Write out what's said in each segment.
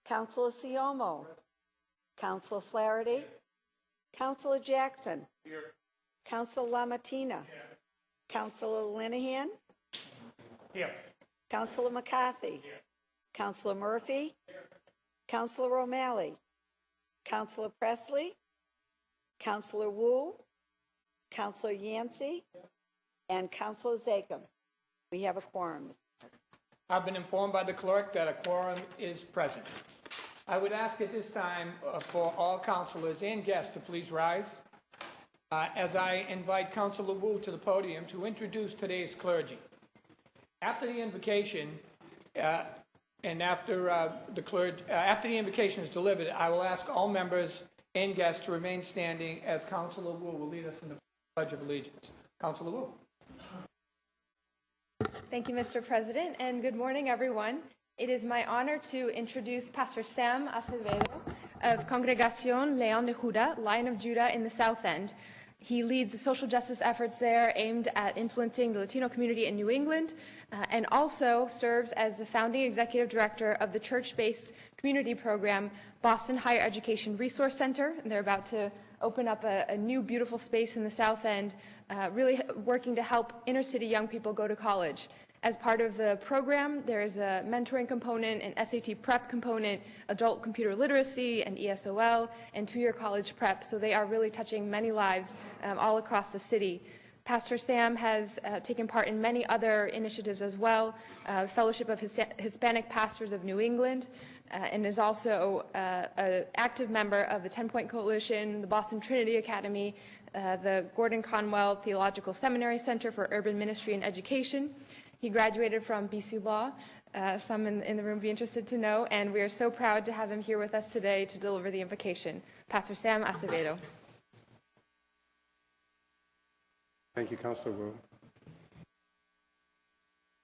Councilor Siomo. Councilor Flaherty. Councilor Jackson. Here. Councilor LaMattina. Councilor Linehan. Here. Councilor McCarthy. Councilor Murphy. Councilor O'Malley. Councilor Presley. Councilor Wu. Councilor Yancey. And Councilor Zakem. We have a quorum. I've been informed by the clerk that a quorum is present. I would ask at this time for all councilors and guests to please rise as I invite Councilor Wu to the podium to introduce today's clergy. After the invocation and after the invocation is delivered, I will ask all members and guests to remain standing as Councilor Wu will lead us in the Pledge of Allegiance. Councilor Wu. Thank you, Mr. President, and good morning, everyone. It is my honor to introduce Pastor Sam Acevedo of Congregación León de Judá, Lion of Judah in the South End. He leads the social justice efforts there aimed at influencing the Latino community in New England and also serves as the founding executive director of the church-based community program Boston Higher Education Resource Center. And they're about to open up a new beautiful space in the South End, really working to help inner-city young people go to college. As part of the program, there is a mentoring component, an SAT prep component, adult computer literacy, and ESOL, and two-year college prep. So they are really touching many lives all across the city. Pastor Sam has taken part in many other initiatives as well, Fellowship of Hispanic Pastors of New England, and is also an active member of the 10-Point Coalition, the Boston Trinity Academy, the Gordon Conwell Theological Seminary Center for Urban Ministry and Education. He graduated from BC Law, some in the room be interested to know, and we are so proud to have him here with us today to deliver the invocation. Pastor Sam Acevedo. Thank you, Councilor Wu.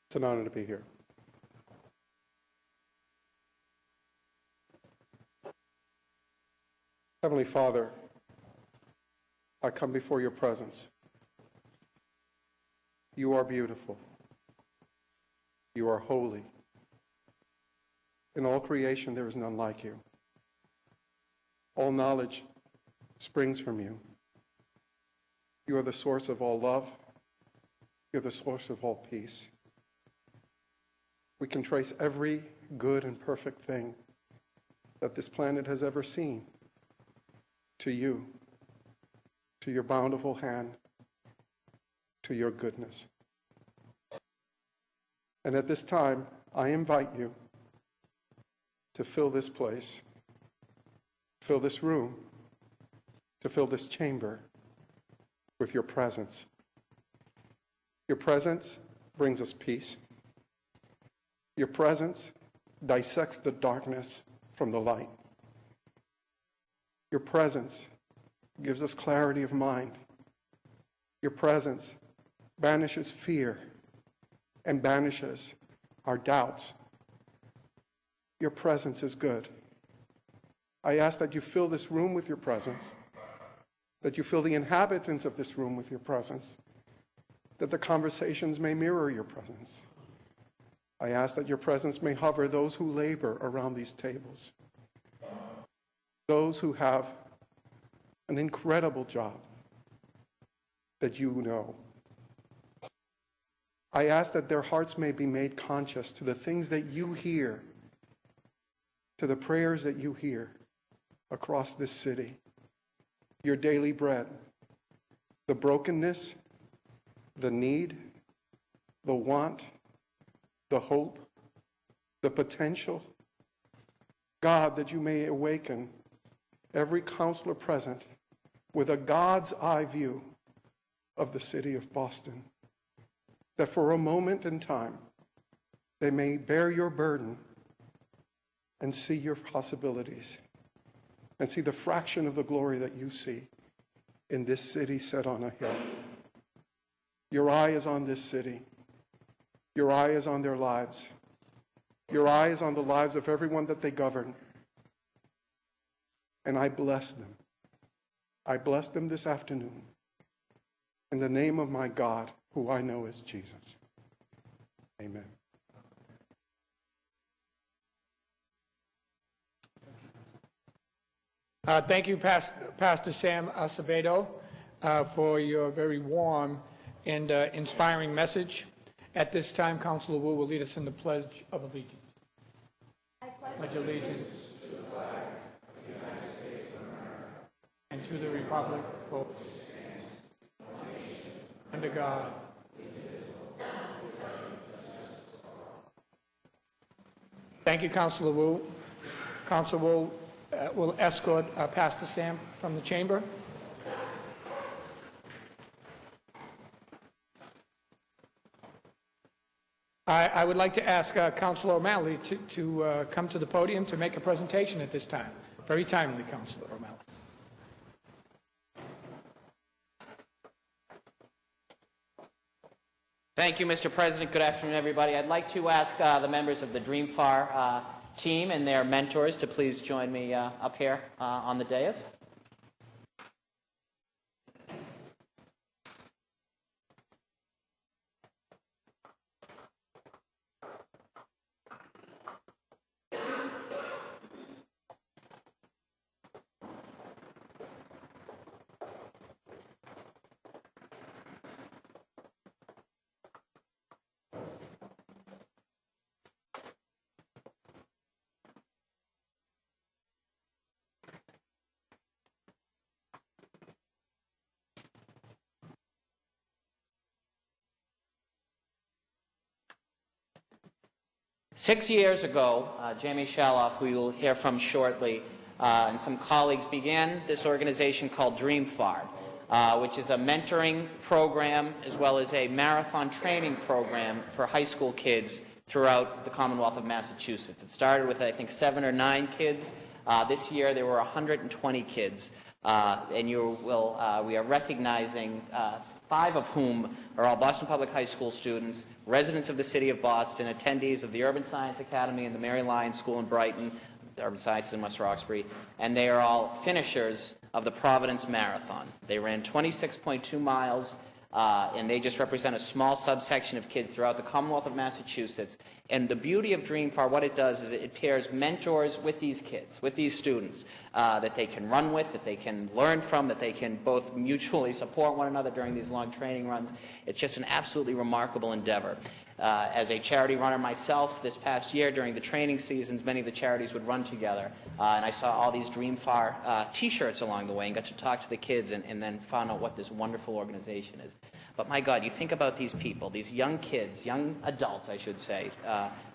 It's an honor to be here. Heavenly Father, I come before your presence. You are beautiful. You are holy. In all creation, there is none like you. All knowledge springs from you. You are the source of all love. You're the source of all peace. We can trace every good and perfect thing that this planet has ever seen to you, to your bountiful hand, to your goodness. And at this time, I invite you to fill this place, fill this room, to fill this chamber with your presence. Your presence brings us peace. Your presence dissects the darkness from the light. Your presence gives us clarity of mind. Your presence banishes fear and banishes our doubts. Your presence is good. I ask that you fill this room with your presence, that you fill the inhabitants of this room with your presence, that the conversations may mirror your presence. I ask that your presence may hover those who labor around these tables, those who have an incredible job that you know. I ask that their hearts may be made conscious to the things that you hear, to the prayers that you hear across this city. Your daily bread, the brokenness, the need, the want, the hope, the potential. God, that you may awaken every counselor present with a God's eye view of the city of Boston, that for a moment in time they may bear your burden and see your possibilities and see the fraction of the glory that you see in this city set on a hill. Your eye is on this city. Your eye is on their lives. Your eye is on the lives of everyone that they govern. And I bless them. I bless them this afternoon in the name of my God, who I know is Jesus. Amen. Thank you, Pastor Sam Acevedo, for your very warm and inspiring message. At this time, Councilor Wu will lead us in the Pledge of Allegiance. I pledge allegiance to the flag of the United States of America and to the republic for which it stands, one nation, under God, indivisible, with liberty and justice for all. Thank you, Councilor Wu. Councilor Wu will escort Pastor Sam from the chamber. I would like to ask Councilor O'Malley to come to the podium to make a presentation at this time. Very timely, Councilor O'Malley. Thank you, Mr. President. Good afternoon, everybody. I'd like to ask the members of the DreamFar team and their mentors to please join me up here on the dais. Six years ago, Jamie Shaloff, who you'll hear from shortly, and some colleagues began this organization called DreamFar, which is a mentoring program as well as a marathon training program for high school kids throughout the Commonwealth of Massachusetts. It started with, I think, 7 or 9 kids. This year there were 120 kids, and we are recognizing 5 of whom are all Boston Public High School students, residents of the City of Boston, attendees of the Urban Science Academy and the Mary Lyons School in Brighton, the Urban Science in West Roxbury, and they are all finishers of the Providence Marathon. They ran 26.2 miles, and they just represent a small subsection of kids throughout the Commonwealth of Massachusetts. And the beauty of DreamFar, what it does is it pairs mentors with these kids, with these students, that they can run with, that they can learn from, that they can both mutually support one another during these long training runs. It's just an absolutely remarkable endeavor. As a charity runner myself, this past year during the training seasons, many of the charities would run together, and I saw all these DreamFar T-shirts along the way and got to talk to the kids and then found out what this wonderful organization is. But my God, you think about these people, these young kids, young adults, I should say,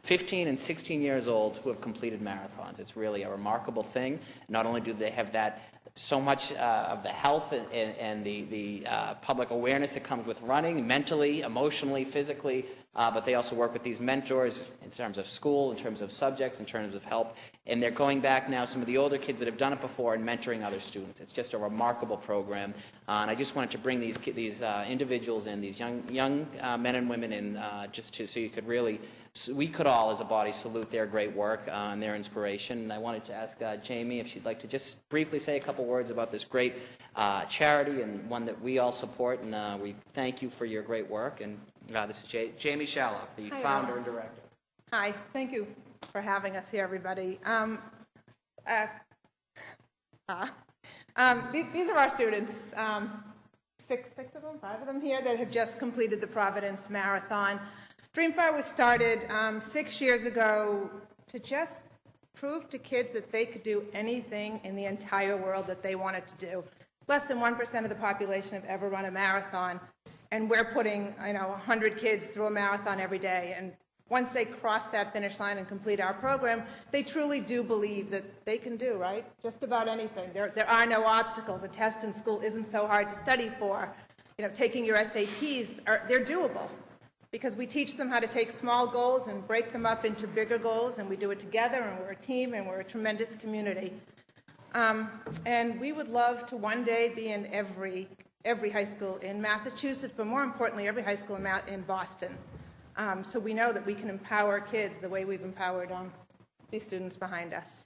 15 and 16 years old who have completed marathons. It's really a remarkable thing. Not only do they have that so much of the health and the public awareness that comes with running, mentally, emotionally, physically, but they also work with these mentors in terms of school, in terms of subjects, in terms of help. And they're going back now, some of the older kids that have done it before, and mentoring other students. It's just a remarkable program. And I just wanted to bring these individuals in, these young men and women in, so you could really, we could all as a body salute their great work and their inspiration. And I wanted to ask Jamie if she'd like to just briefly say a couple words about this great charity and one that we all support. And we thank you for your great work. And this is Jamie Shaloff, the founder and director. Hi, thank you for having us here, everybody. These are our students, 5 of them here that have just completed the Providence Marathon. DreamFar was started 6 years ago to just prove to kids that they could do anything in the entire world that they wanted to do. Less than 1% of the population have ever run a marathon, and we're putting 100 kids through a marathon every day. And once they cross that finish line and complete our program, they truly do believe that they can do, right, just about anything. There are no obstacles. A test in school isn't so hard to study for. Taking your SATs, they're doable, because we teach them how to take small goals and break them up into bigger goals, and we do it together, and we're a team, and we're a tremendous community. And we would love to one day be in every high school in Massachusetts, but more importantly, every high school in Boston. So we know that we can empower kids the way we've empowered these students behind us.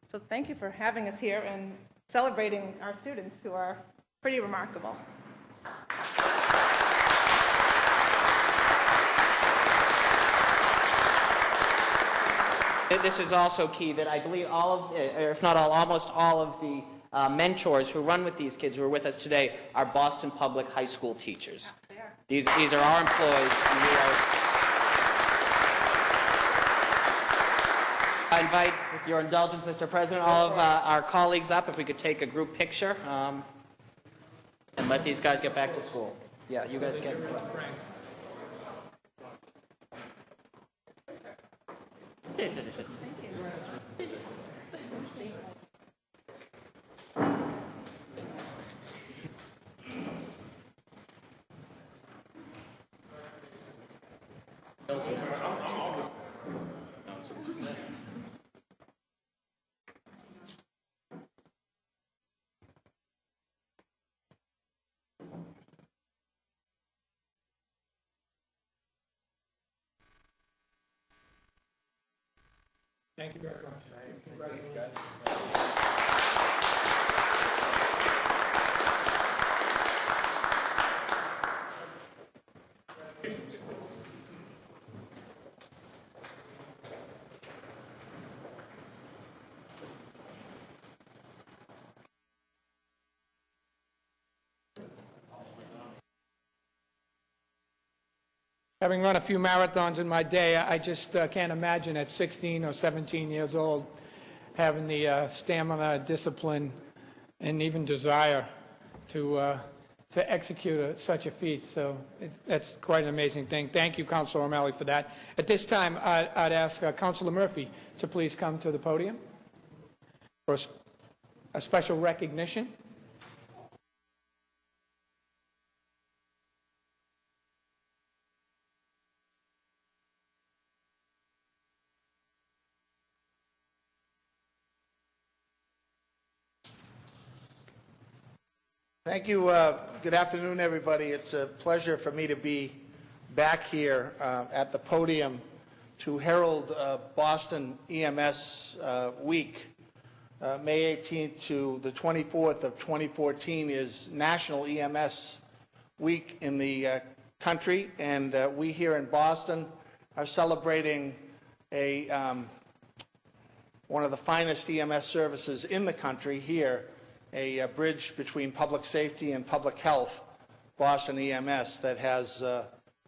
So thank you for having us here and celebrating our students, who are pretty remarkable. This is also key that I believe all of, or if not all, almost all of the mentors who run with these kids who are with us today are Boston Public High School teachers. These are our employees, and we are... I invite, with your indulgence, Mr. President, all of our colleagues up, if we could take a group picture, and let these guys get back to school. Yeah, you guys get in front. Thank you very much. Thanks, guys. Having run a few marathons in my day, I just can't imagine at 16 or 17 years old having the stamina, discipline, and even desire to execute such a feat. So that's quite an amazing thing. Thank you, Councilor O'Malley, for that. At this time, I'd ask Councilor Murphy to please come to the podium for a special recognition. Thank you. Good afternoon, everybody. It's a pleasure for me to be back here at the podium to herald Boston EMS Week. May 18th to the 24th of 2014 is National EMS Week in the country, and we here in Boston are celebrating one of the finest EMS services in the country here, a bridge between public safety and public health, Boston EMS, that has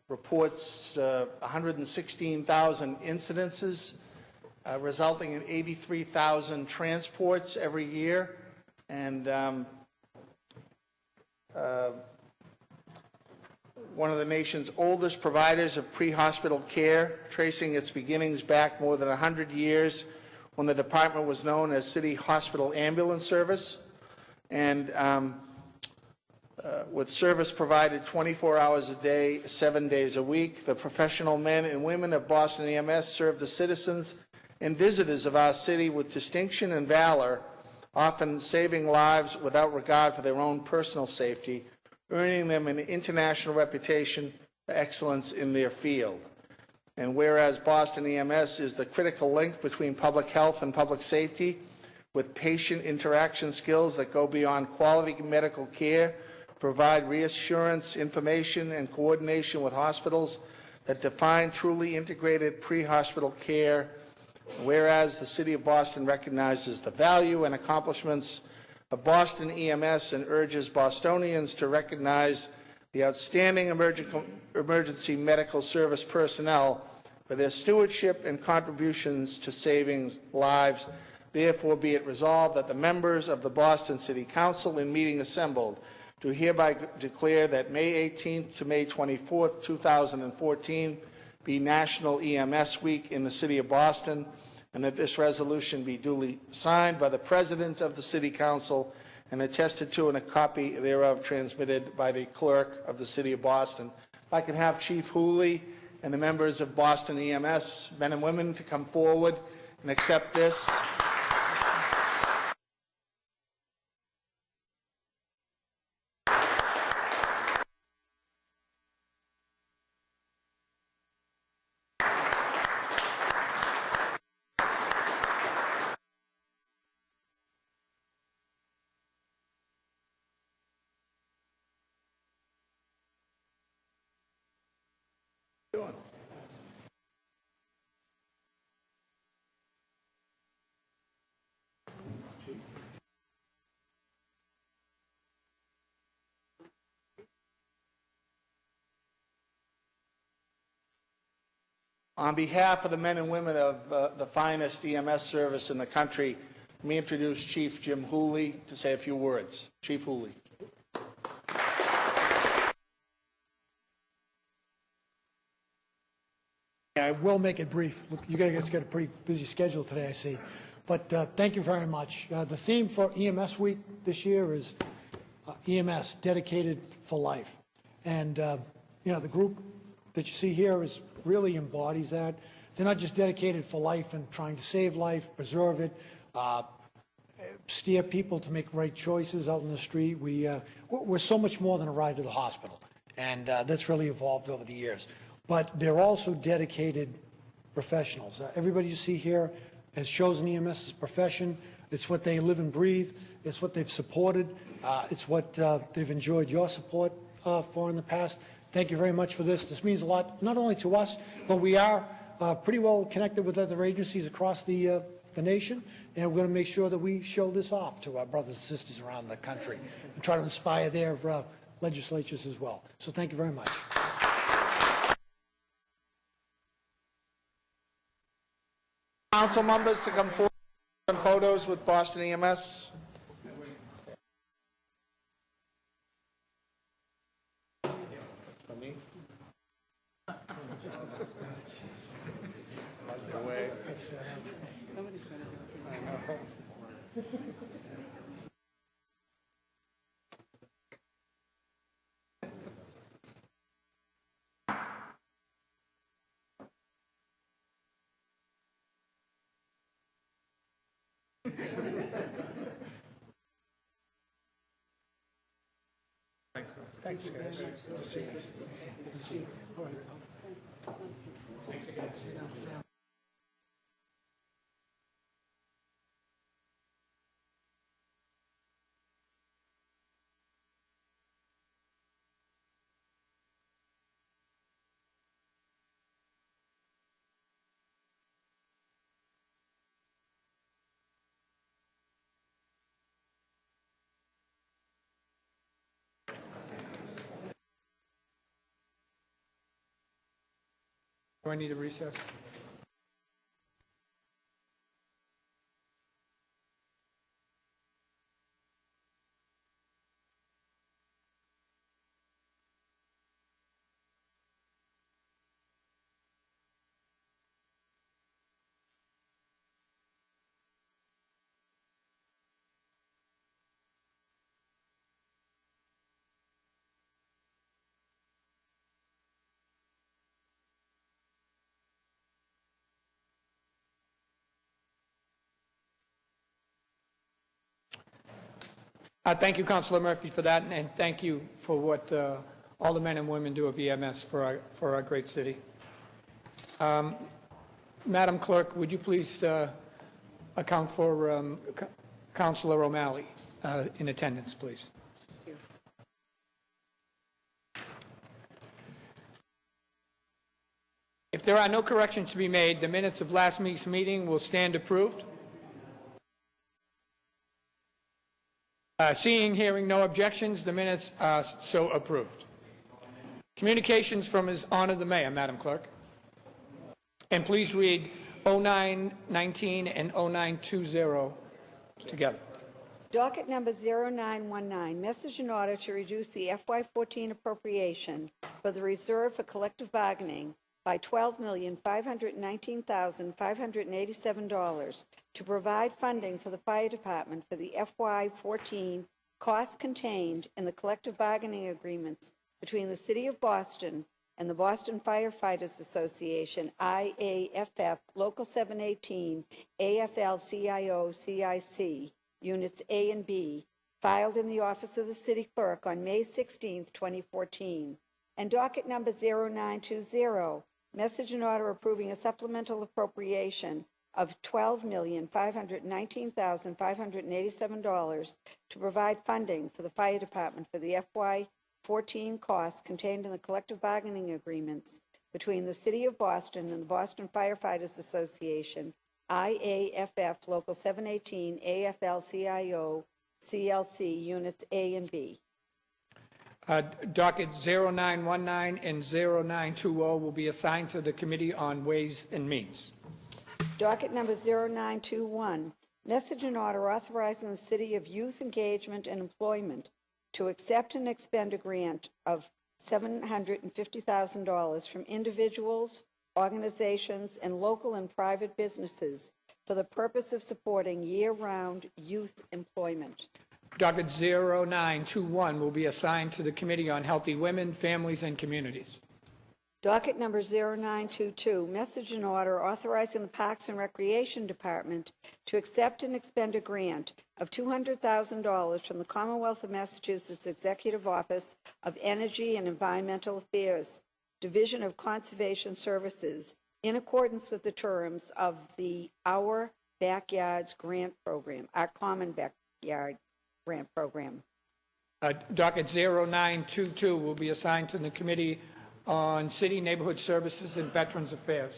reports 116,000 incidences, resulting in 83,000 transports every year, and one of the nation's oldest providers of pre-hospital care, tracing its beginnings back more than 100 years when the department was known as City Hospital Ambulance Service. And with service provided 24 hours a day, 7 days a week, the professional men and women of Boston EMS serve the citizens and visitors of our city with distinction and valor, often saving lives without regard for their own personal safety, earning them an international reputation for excellence in their field. And whereas Boston EMS is the critical link between public health and public safety, with patient interaction skills that go beyond quality medical care, provide reassurance, information, and coordination with hospitals that define truly integrated pre-hospital care, whereas the City of Boston recognizes the value and accomplishments of Boston EMS and urges Bostonians to recognize the outstanding emergency medical service personnel for their stewardship and contributions to saving lives. Therefore, be it resolved that the members of the Boston City Council in meeting assembled do hereby declare that May 18th to May 24th, 2014 be National EMS Week in the City of Boston, and that this resolution be duly signed by the President of the City Council and attested to, and a copy thereof transmitted by the Clerk of the City of Boston. If I can have Chief Hooley and the members of Boston EMS, men and women, to come forward and accept this. On behalf of the men and women of the finest EMS service in the country, let me introduce Chief Jim Hooley to say a few words. Chief Hooley. I will make it brief. Look, you guys got a pretty busy schedule today, I see. But thank you very much. The theme for EMS Week this year is EMS, Dedicated for Life. And, you know, the group that you see here really embodies that. They're not just dedicated for life and trying to save life, preserve it, steer people to make right choices out in the street. We're so much more than a ride to the hospital. And that's really evolved over the years. But they're also dedicated professionals. Everybody you see here has chosen EMS as a profession. It's what they live and breathe. It's what they've supported. It's what they've enjoyed your support for in the past. Thank you very much for this. This means a lot, not only to us, but we are pretty well connected with other agencies across the nation, and we're going to make sure that we show this off to our brothers and sisters around the country and try to inspire their legislatures as well. So thank you very much. Council members to come forward and photos with Boston EMS. For me? Thanks, guys. Good to see you. Good to see you. All right. Do I need a recess? Thank you, Councilor Murphy, for that, and thank you for what all the men and women do of EMS for our great city. Madam Clerk, would you please account for Councilor O'Malley in attendance, please? If there are no corrections to be made, the minutes of last week's meeting will stand approved. Seeing, hearing no objections, the minutes are so approved. Communications from His Honor the Mayor, Madam Clerk. And please read 0919 and 0920 together. Docket number 0919, message in order to reduce the FY14 appropriation for the Reserve for Collective Bargaining by $12,519,587 to provide funding for the Fire Department for the FY14 costs contained in the collective bargaining agreements between the City of Boston and the Boston Firefighters Association, IAFF, Local 718, AFL-CIO, CIC, Units A and B, filed in the Office of the City Clerk on May 16, 2014. And docket number 0920, message in order approving a supplemental appropriation of $12,519,587 to provide funding for the Fire Department for the FY14 costs contained in the collective bargaining agreements between the City of Boston and the Boston Firefighters Association, IAFF, Local 718, AFL-CIO, CLC, Units A and B. Docket 0919 and 0920 will be assigned to the Committee on Ways and Means. Docket number 0921, message and order authorizing the City of Youth Engagement and Employment to accept and expend a grant of $750,000 from individuals, organizations, and local and private businesses for the purpose of supporting year-round youth employment. Docket 0921 will be assigned to the Committee on Healthy Women, Families, and Communities. Docket number 0922, message and order authorizing the Parks and Recreation Department to accept and expend a grant of $200,000 from the Commonwealth of Massachusetts Executive Office of Energy and Environmental Affairs, Division of Conservation Services, in accordance with the terms of the Our Backyards Grant Program, our Common Backyard Grant Program. Docket 0922 will be assigned to the Committee on City, Neighborhood Services, and Veterans Affairs.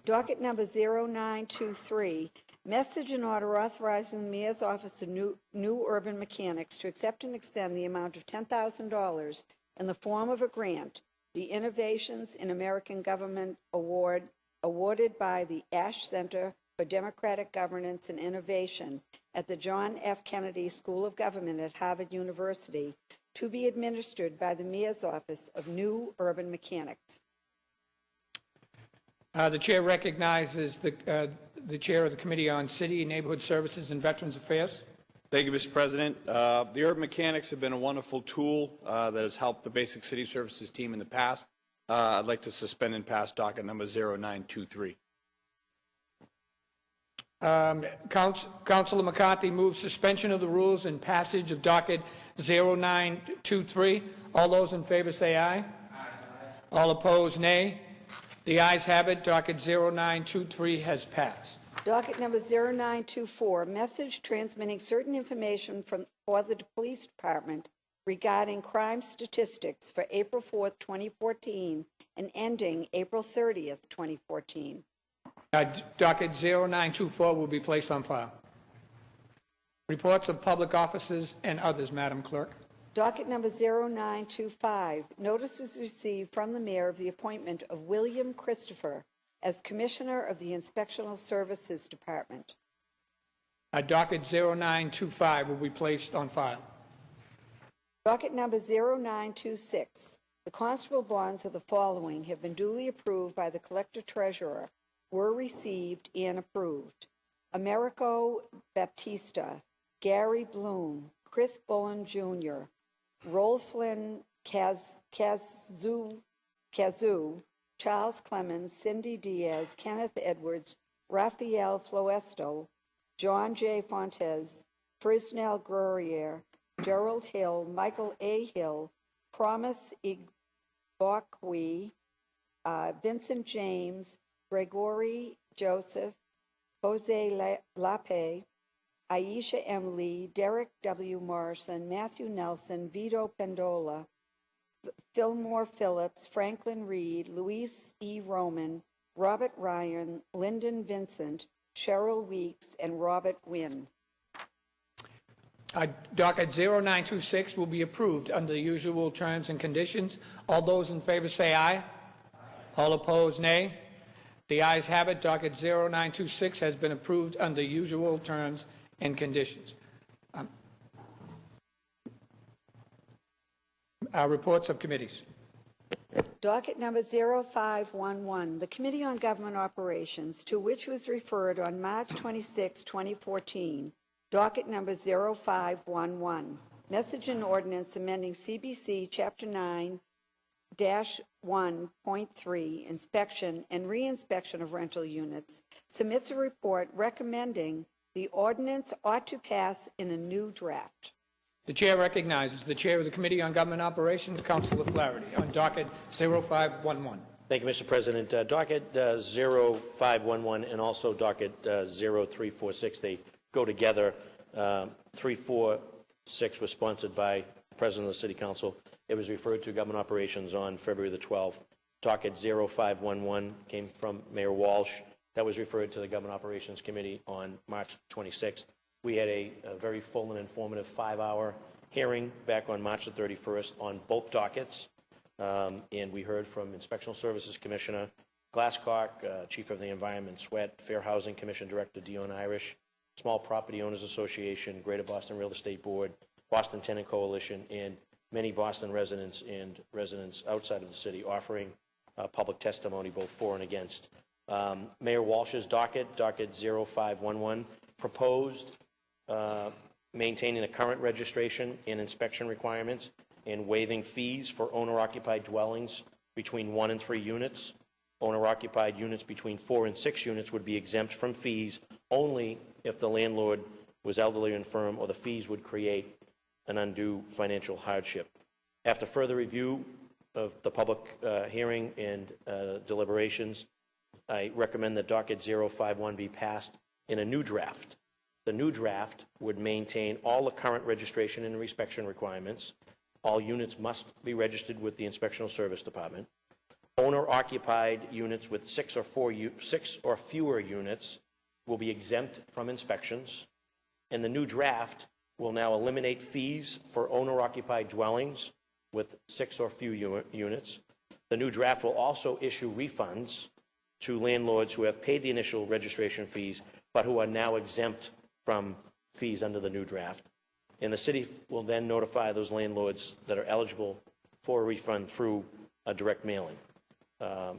Docket number 0923, message and order authorizing the Mayor's Office of New Urban Mechanics to accept and expend the amount of $10,000 in the form of a grant, the Innovations in American Government Award, awarded by the Ash Center for Democratic Governance and Innovation at the John F. Kennedy School of Government at Harvard University, to be administered by the Mayor's Office of New Urban Mechanics. The Chair recognizes the Chair of the Committee on City, Neighborhood Services, and Veterans Affairs. Thank you, Mr. President. The Urban Mechanics have been a wonderful tool that has helped the Basic City Services team in the past. I'd like to suspend and pass docket number 0923. Councilor McCarthy moves suspension of the rules and passage of docket 0923. All those in favor say aye. Aye. All opposed, nay. The ayes have it. Docket 0923 has passed. Docket number 0924, message transmitting certain information for the Police Department regarding crime statistics for April 4th, 2014, and ending April 30th, 2014. Docket 0924 will be placed on file. Reports of public officers and others, Madam Clerk. Docket number 0925, notice was received from the Mayor of the appointment of William Christopher as Commissioner of the Inspectional Services Department. Docket 0925 will be placed on file. Docket number 0926, the constable bonds of the following have been duly approved by the Collector Treasurer, were received and approved: Americo Baptista, Gary Bloom, Chris Bullen Jr., Rolflin Kazoo, Charles Clemens, Cindy Diaz, Kenneth Edwards, Rafael Floesto, John J. Fontes, Frisnel Guerrier, Gerald Hill, Michael A. Hill, Promise Igbokwe, Vincent James, Gregory Joseph, Jose Lape, Aisha M. Lee, Derek W. Morrison, Matthew Nelson, Vito Pendola, Fillmore Phillips, Franklin Reed, Luis E. Roman, Robert Ryan, Lyndon Vincent, Cheryl Weeks, and Robert Wynn. Docket 0926 will be approved under the usual terms and conditions. All those in favor say aye. All opposed, nay. The ayes have it. Docket 0926 has been approved under usual terms and conditions. Reports of committees. Docket number 0511, the Committee on Government Operations, to which was referred on March 26, 2014. Docket number 0511, message and ordinance amending CBC Chapter 9-1.3, inspection and reinspection of rental units, submits a report recommending the ordinance ought to pass in a new draft. The Chair recognizes the Chair of the Committee on Government Operations, Councilor Flaherty, on docket 0511. Thank you, Mr. President. Docket 0511 and also docket 0346, they go together. 346 was sponsored by the President of the City Council. It was referred to Government Operations on February the 12th. Docket 0511 came from Mayor Walsh. That was referred to the Government Operations Committee on March 26th. We had a very full and informative 5-hour hearing back on March the 31st on both dockets. And we heard from Inspectional Services Commissioner Glasscock, Chief of the Environment Sweat, Fair Housing Commission Director Dion Irish, Small Property Owners Association, Greater Boston Real Estate Board, Boston Tenant Coalition, and many Boston residents and residents outside of the city offering public testimony both for and against. Mayor Walsh's docket 0511, proposed maintaining the current registration and inspection requirements and waiving fees for owner-occupied dwellings between 1 and 3 units. Owner-occupied units between 4 and 6 units would be exempt from fees only if the landlord was elderly or infirm, or the fees would create an undue financial hardship. After further review of the public hearing and deliberations, I recommend that docket 051 be passed in a new draft. The new draft would maintain all the current registration and inspection requirements. All units must be registered with the Inspectional Service Department. Owner-occupied units with 6 or fewer units will be exempt from inspections. And the new draft will now eliminate fees for owner-occupied dwellings with 6 or few units. The new draft will also issue refunds to landlords who have paid the initial registration fees but who are now exempt from fees under the new draft. And the city will then notify those landlords that are eligible for a refund through a direct mailing.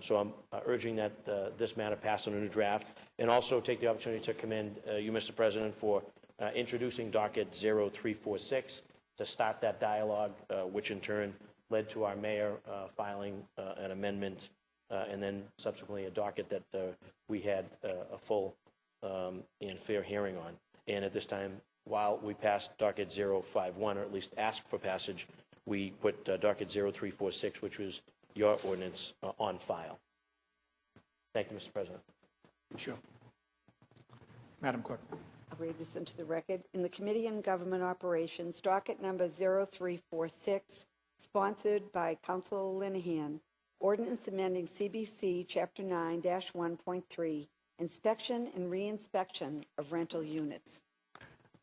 So I'm urging that this matter pass on a new draft, and also take the opportunity to commend you, Mr. President, for introducing docket 0346 to start that dialogue, which in turn led to our mayor filing an amendment, and then subsequently a docket that we had a full and fair hearing on. And at this time, while we passed docket 051, or at least asked for passage, we put docket 0346, which was your ordinance, on file. Thank you, Mr. President. Sure. Madam Clerk. I'll read this into the record. In the Committee on Government Operations, docket number 0346, sponsored by Councilor Linehan, ordinance amending CBC Chapter 9-1.3, inspection and reinspection of rental units.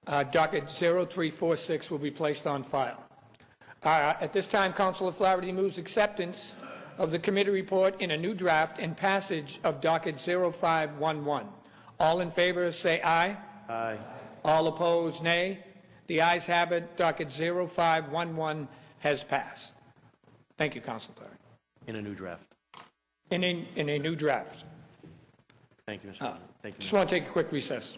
Docket 0346 will be placed on file. At this time, Councilor Flaherty moves acceptance of the committee report in a new draft and passage of docket 0511. All in favor say aye. Aye. All opposed, nay. The ayes have it. Docket 0511 has passed. Thank you, Councilor Flaherty. In a new draft. In a new draft. Thank you, Mr. President. Thank you. Just want to take a quick recess.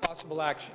Possible action.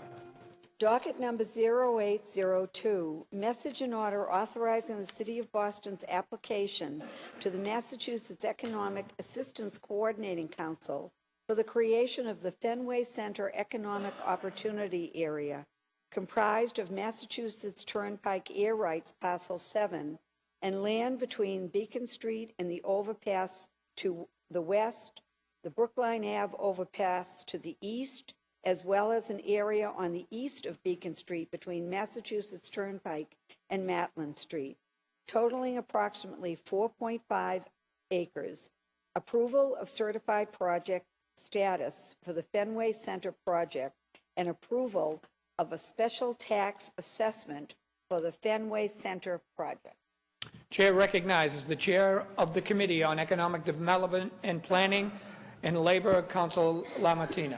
Docket number 0802, message and order authorizing the City of Boston's application to the Massachusetts Economic Assistance Coordinating Council for the creation of the Fenway Center Economic Opportunity Area, comprised of Massachusetts Turnpike Air Rights Parcel 7 and land between Beacon Street and the overpass to the west, the Brookline Ave overpass to the east, as well as an area on the east of Beacon Street between Massachusetts Turnpike and Matlin Street, totaling approximately 4.5 acres, approval of certified project status for the Fenway Center project, and approval of a special tax assessment for the Fenway Center project. Chair recognizes the Chair of the Committee on Economic Development and Planning and Labor, Council LaMattina.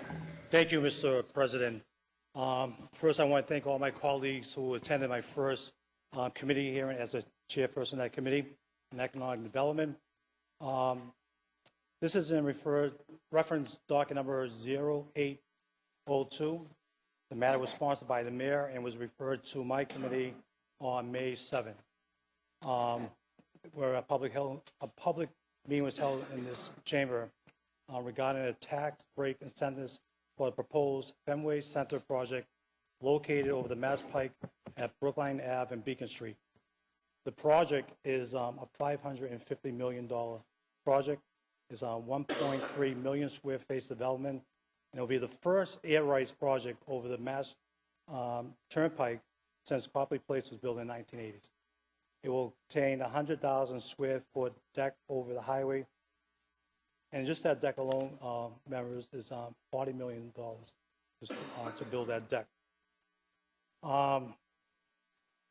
Thank you, Mr. President. First, I want to thank all my colleagues who attended my first committee hearing as a chairperson of that committee on economic development. This is in reference docket number 0802. The matter was sponsored by the mayor and was referred to my committee on May 7th, where a public meeting was held in this chamber regarding a tax break incentives for the proposed Fenway Center project located over the Mass Pike at Brookline Ave and Beacon Street. The project is a $550 million project. It's a 1.3 million square face development, and it'll be the first air rights project over the Mass Turnpike since Copley Place was built in the 1980s. It will contain 100,000 square foot deck over the highway, and just that deck alone, members, is $40 million to build that deck.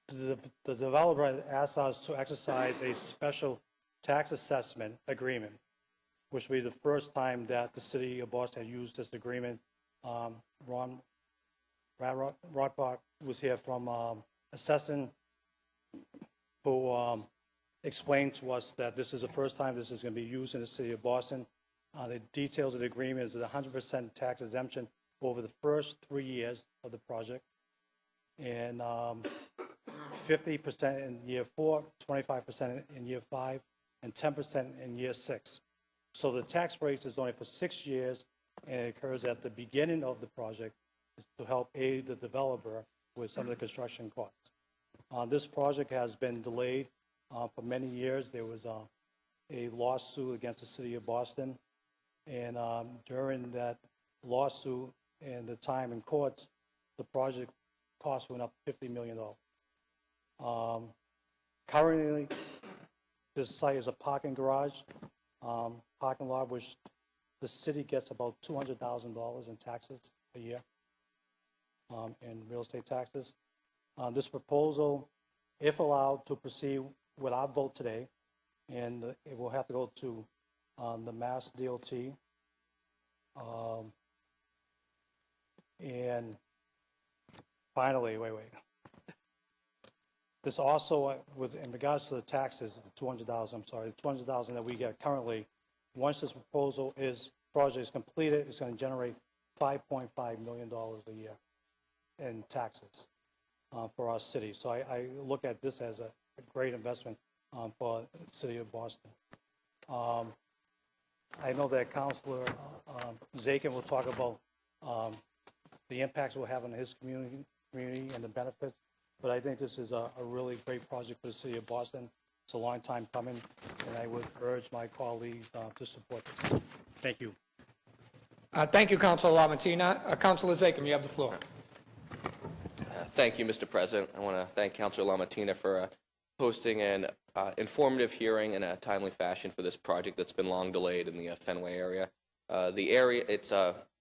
The developer asked us to exercise a special tax assessment agreement, which will be the first time that the city of Boston had used this agreement. Ron Rockbach was here from Assessing, who explained to us that this is the first time this is going to be used in the city of Boston. The details of the agreement is 100% tax exemption over the first 3 years of the project, and 50% in year 4, 25% in year 5, and 10% in year 6. So the tax break is only for 6 years, and it occurs at the beginning of the project to help aid the developer with some of the construction costs. This project has been delayed for many years. There was a lawsuit against the city of Boston, and during that lawsuit and the time in courts, the project cost went up $50 million. Currently, this site is a parking garage, parking lot, which the city gets about $200,000 in taxes a year, in real estate taxes. This proposal, if allowed to proceed with our vote today, and it will have to go to the Mass DOT. And finally, this also, in regards to the taxes, the $200,000 that we get currently, once this project is completed, it's going to generate $5.5 million a year in taxes for our city. So I look at this as a great investment for the city of Boston. I know that Councilor Zakin will talk about the impacts we'll have on his community and the benefits, but I think this is a really great project for the city of Boston. It's a long time coming, and I would urge my colleagues to support this. Thank you. Thank you, Councilor LaMattina. Councilor Zakim, you have the floor. Thank you, Mr. President. I want to thank Councilor LaMattina for hosting an informative hearing in a timely fashion for this project that's been long delayed in the Fenway area. The area, it's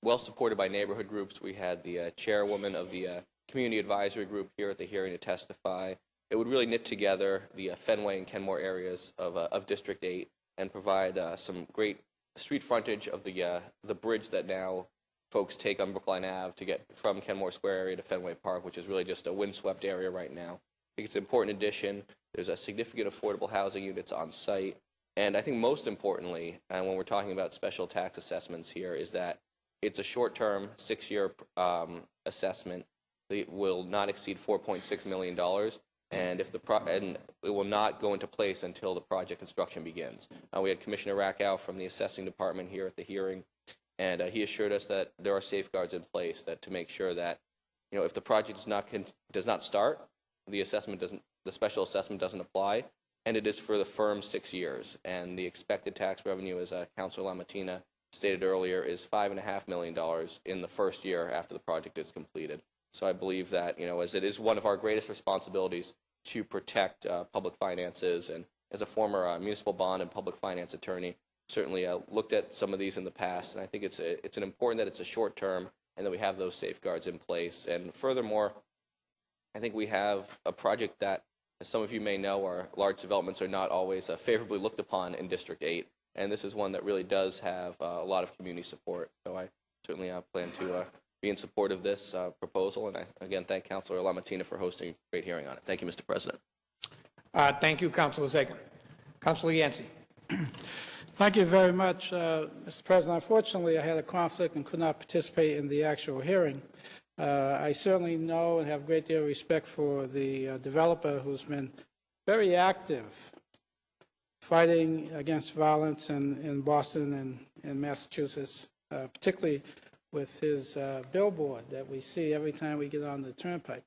well supported by neighborhood groups. We had the chairwoman of the community advisory group here at the hearing to testify. It would really knit together the Fenway and Kenmore areas of District 8 and provide some great street frontage of the bridge that now folks take on Brookline Ave to get from Kenmore Square area to Fenway Park, which is really just a windswept area right now. I think it's an important addition. There's a significant affordable housing units on site. And I think most importantly, and when we're talking about special tax assessments here, is that it's a short-term, 6-year assessment. It will not exceed $4.6 million, and and it will not go into place until the project construction begins. We had Commissioner Rackow from the assessing department here at the hearing, and he assured us that there are safeguards in place that to make sure that, if the project does not start, the special assessment doesn't apply, and it is for the firm 6 years. And the expected tax revenue, as Councilor LaMattina stated earlier, is $5.5 million in the first year after the project is completed. So I believe that, as it is one of our greatest responsibilities to protect public finances, and as a former municipal bond and public finance attorney, certainly looked at some of these in the past, and I think it's an important that it's a short term and that we have those safeguards in place. And furthermore, I think we have a project that, as some of you may know, our large developments are not always favorably looked upon in District 8, and this is one that really does have a lot of community support. So I certainly plan to be in support of this proposal, and I again thank Councilor LaMattina for hosting a great hearing on it. Thank you, Mr. President. Thank you, Councilor Zager. Councilor Yancey. Thank you very much, Mr. President. Unfortunately, I had a conflict and could not participate in the actual hearing. I certainly know and have a great deal of respect for the developer who's been very active fighting against violence in Boston and Massachusetts, particularly with his billboard that we see every time we get on the turnpike.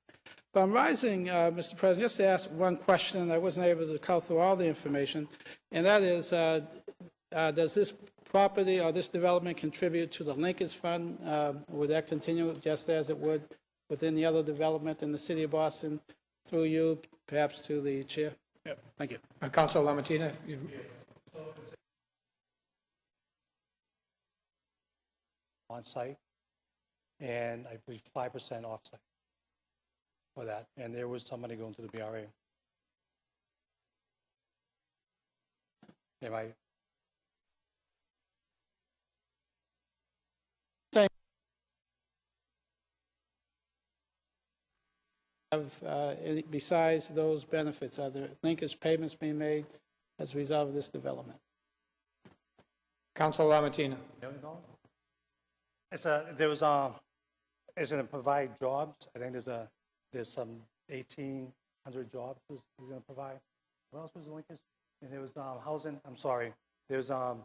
But I'm rising, Mr. President, just to ask one question. I wasn't able to cull through all the information, and that is, does this property or this development contribute to the linkage fund? Would that continue just as it would within the other development in the city of Boston? Through you, perhaps to the chair. Yep. Thank you. Councilor LaMattina. On site, and I believe 5% off site for that. And there was somebody going to the BRA. Am I? Besides those benefits, are there linkage payments being made as a result of this development? Councilor LaMattina. It's going to provide jobs. I think there's some 1,800 jobs is going to provide. What else was the linkage? And there was housing. I'm sorry. There's 10%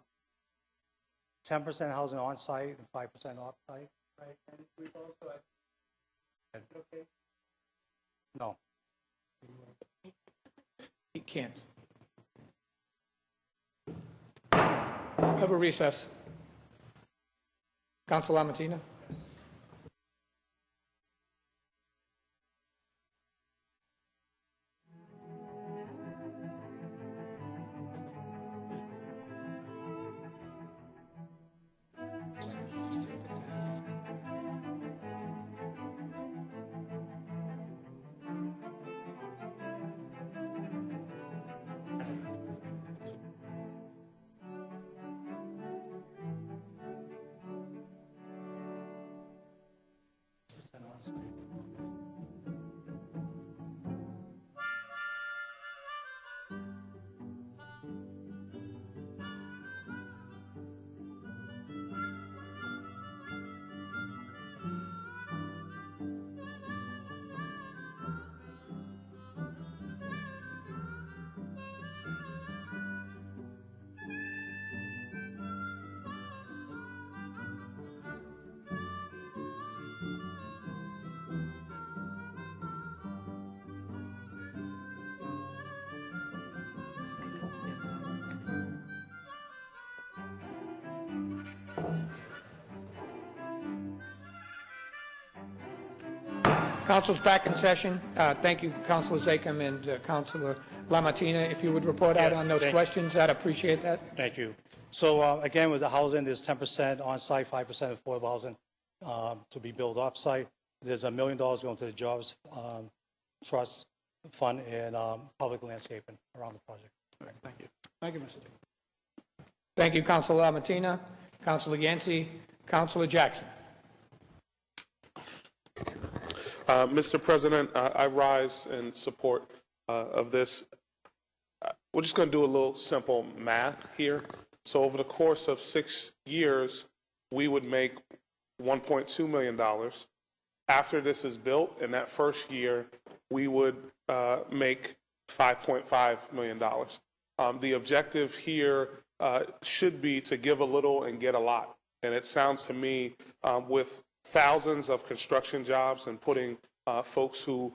housing on site and 5% off site. Right. And we also okay. No. He can't. Have a recess. Councilor LaMattina. Council's back in session. Thank you, Councilor Zakem and Councilor LaMattina. If you would report out on those questions, I'd appreciate that. Thank you. So again, with the housing, there's 10% on-site, 5% affordable housing to be built off-site. There's $1 million going to the Jobs Trust Fund and public landscaping around the project. All right, thank you. Thank you, Mr. Thank you, Councilor LaMattina. Councilor Yancey. Councilor Jackson. Mr. President, I rise in support of this. We're just going to do a little simple math here. So over the course of 6 years, we would make $1.2 million. After this is built, in that first year, we would make $5.5 million. The objective here should be to give a little and get a lot. And it sounds to me with thousands of construction jobs and putting folks who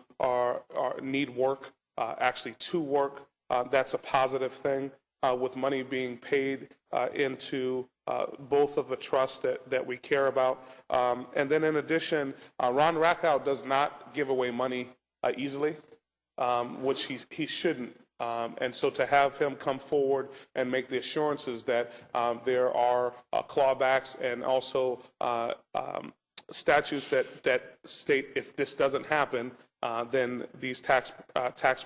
need work actually to work, that's a positive thing, with money being paid into both of the trusts that we care about. And then in addition, Ron Rackow does not give away money easily, which he shouldn't. And so to have him come forward and make the assurances that there are clawbacks and also statutes that state if this doesn't happen, then these tax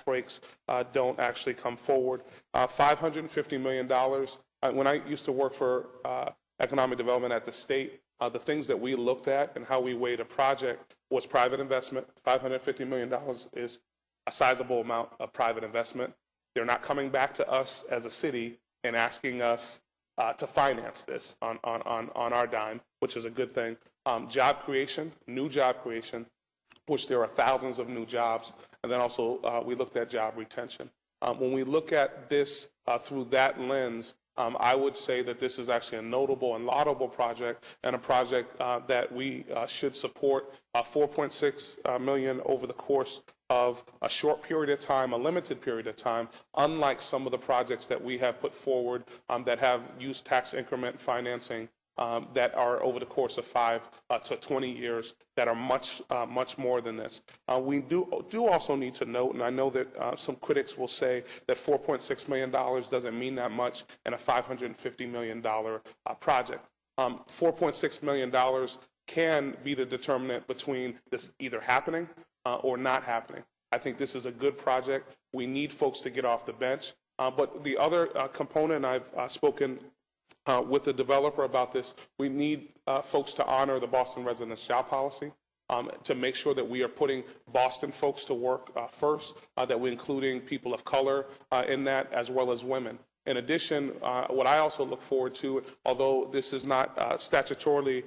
breaks don't actually come forward. $550 million. When I used to work for economic development at the state, the things that we looked at and how we weighed a project was private investment. $550 million is a sizable amount of private investment. They're not coming back to us as a city and asking us to finance this on our dime, which is a good thing. Job creation, new job creation, which there are thousands of new jobs. And then also we looked at job retention. When we look at this through that lens, I would say that this is actually a notable and laudable project, and a project that we should support. $4.6 million over the course of a short period of time, a limited period of time, unlike some of the projects that we have put forward that have used tax increment financing that are over the course of 5 to 20 years that are much more than this. We do also need to note, and I know that some critics will say that $4.6 million doesn't mean that much in a $550 million project. $4.6 million can be the determinant between this either happening or not happening. I think this is a good project. We need folks to get off the bench. But the other component, I've spoken with the developer about this, we need folks to honor the Boston Residence Job Policy, to make sure that we are putting Boston folks to work first, that we're including people of color in that, as well as women. In addition, what I also look forward to, although this is not statutorily,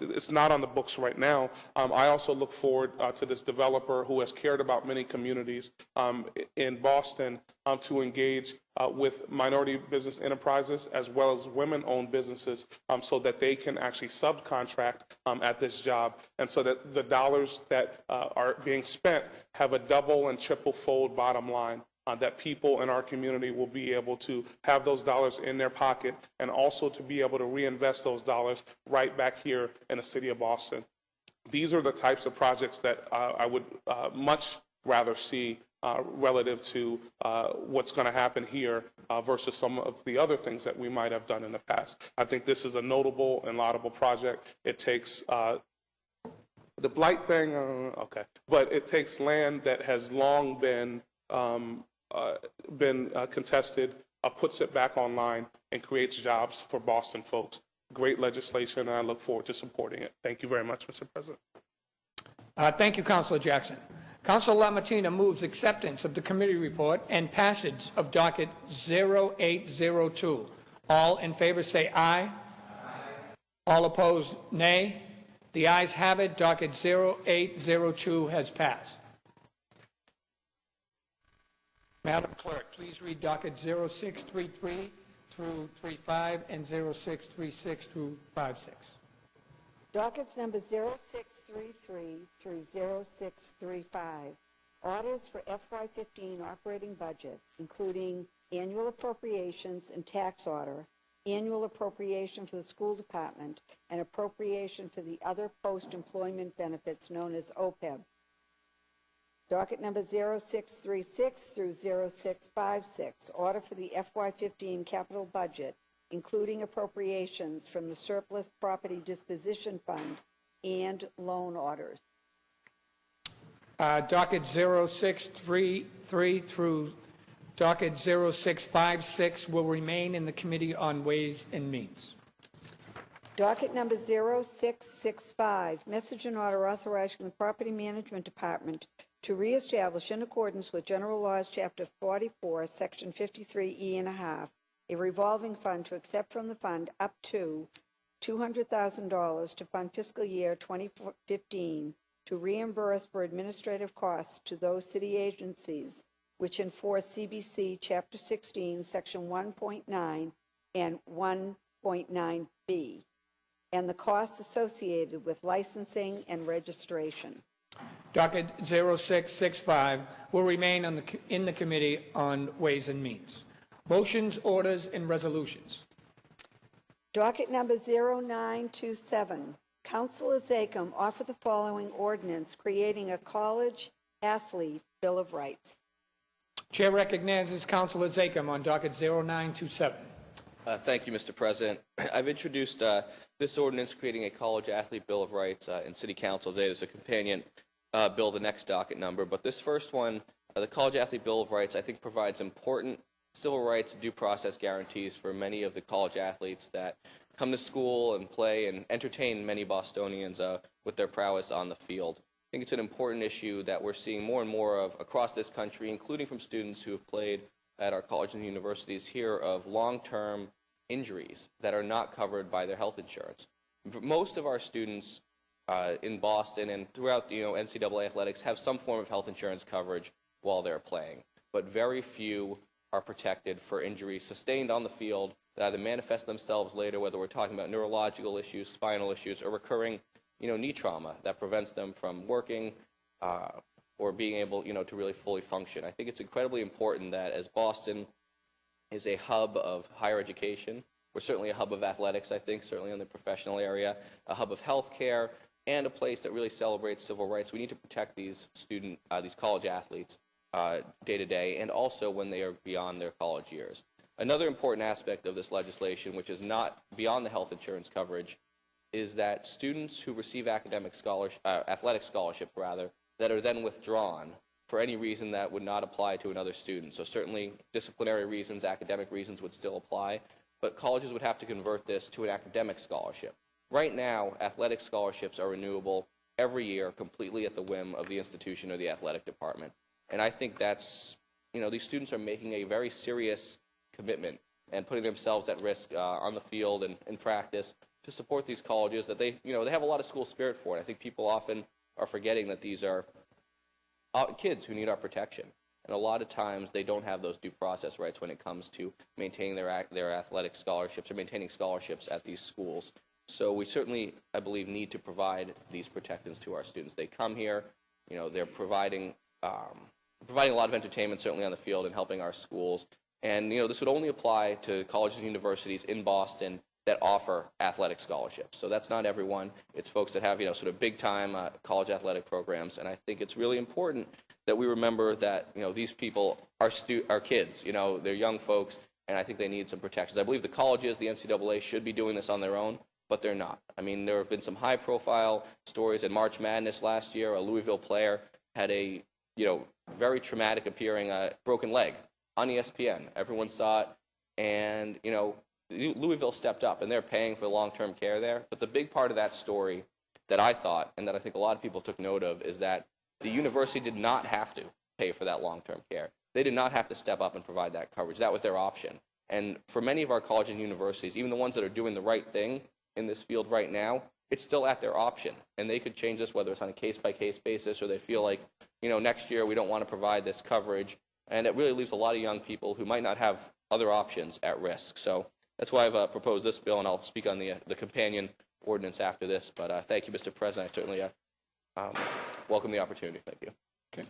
it's not on the books right now, I also look forward to this developer who has cared about many communities in Boston to engage with minority business enterprises as well as women-owned businesses so that they can actually subcontract at this job, and so that the dollars that are being spent have a double and triple fold bottom line. That people in our community will be able to have those dollars in their pocket and also to be able to reinvest those dollars right back here in the city of Boston. These are the types of projects that I would much rather see relative to what's going to happen here versus some of the other things that we might have done in the past. I think this is a notable and laudable project. It takes the blight thing, okay, but it takes land that has long been contested, puts it back online, and creates jobs for Boston folks. Great legislation, and I look forward to supporting it. Thank you very much, Mr. President. Thank you, Councilor Jackson. Councilor LaMattina moves acceptance of the committee report and passage of docket 0802. All in favor say aye. Aye. All opposed, nay. The ayes have it. Docket 0802 has passed. Madam Clerk, please read docket 0633 through 35 and 0636 through 56. Dockets number 0633 through 0635. Orders for FY15 operating budget, including annual appropriations and tax order, annual appropriation for the school department, and appropriation for the other post-employment benefits known as OPEB. Docket number 0636 through 0656, order for the FY15 capital budget, including appropriations from the surplus property disposition fund and loan orders. Docket 0633 through docket 0656 will remain in the Committee on Ways and Means. Docket number 0665, message and order authorizing the Property Management Department to reestablish in accordance with General Laws, Chapter 44, Section 53E1/2, a revolving fund to accept from the fund up to $200,000 to fund fiscal year 2015 to reimburse for administrative costs to those city agencies which enforce CBC Chapter 16, Section 1.9 and 1.9b, and the costs associated with licensing and registration. Docket 0665 will remain in the Committee on Ways and Means. Motions, orders, and resolutions. Docket number 0927. Councilor Zachem offered the following ordinance creating a college athlete Bill of Rights. Chair recognizes Councilor Zachem on docket 0927. Thank you, Mr. President. I've introduced this ordinance creating a college athlete bill of rights in City Council today. There's a companion bill, the next docket number, but this first one, the college athlete bill of rights, I think provides important civil rights due process guarantees for many of the college athletes that come to school and play and entertain many Bostonians with their prowess on the field. I think it's an important issue that we're seeing more and more of across this country, including from students who have played at our colleges and universities here, of long-term injuries that are not covered by their health insurance. Most of our students in Boston and throughout NCAA athletics have some form of health insurance coverage while they're playing, but very few are protected for injuries sustained on the field that either manifest themselves later, whether we're talking about neurological issues, spinal issues, or recurring knee trauma that prevents them from working or being able to really fully function. I think it's incredibly important that as Boston is a hub of higher education, we're certainly a hub of athletics, I think, certainly in the professional area, a hub of healthcare, and a place that really celebrates civil rights. We need to protect these college athletes day to day, and also when they are beyond their college years. Another important aspect of this legislation, which is not beyond the health insurance coverage, is that students who receive athletic scholarships that are then withdrawn for any reason that would not apply to another student. So certainly disciplinary reasons, academic reasons would still apply, but colleges would have to convert this to an academic scholarship. Right now, athletic scholarships are renewable every year completely at the whim of the institution or the athletic department. And I think that's, these students are making a very serious commitment and putting themselves at risk on the field and in practice to support these colleges that they have a lot of school spirit for. And I think people often are forgetting that these are kids who need our protection. And a lot of times they don't have those due process rights when it comes to maintaining their athletic scholarships or maintaining scholarships at these schools. So we certainly, I believe, need to provide these protections to our students. They come here, they're providing a lot of entertainment, certainly on the field, and helping our schools. And, this would only apply to colleges and universities in Boston that offer athletic scholarships. So that's not everyone. It's folks that have, sort of big-time college athletic programs. And I think it's really important that we remember that, these people are kids. They're young folks, and I think they need some protections. I believe the colleges, the NCAA, should be doing this on their own, but they're not. I mean, there have been some high-profile stories in March Madness last year. A Louisville player had a, very traumatic appearing broken leg on ESPN. Everyone saw it, and, Louisville stepped up, and they're paying for long-term care there. But the big part of that story that I thought, and that I think a lot of people took note of, is that the university did not have to pay for that long-term care. They did not have to step up and provide that coverage. That was their option. And for many of our colleges and universities, even the ones that are doing the right thing in this field right now, it's still at their option. And they could change this, whether it's on a case-by-case basis or they feel like, next year we don't want to provide this coverage. And it really leaves a lot of young people who might not have other options at risk. So that's why I've proposed this bill, and I'll speak on the companion ordinance after this. But thank you, Mr. President. I certainly welcome the opportunity. Thank you. Okay.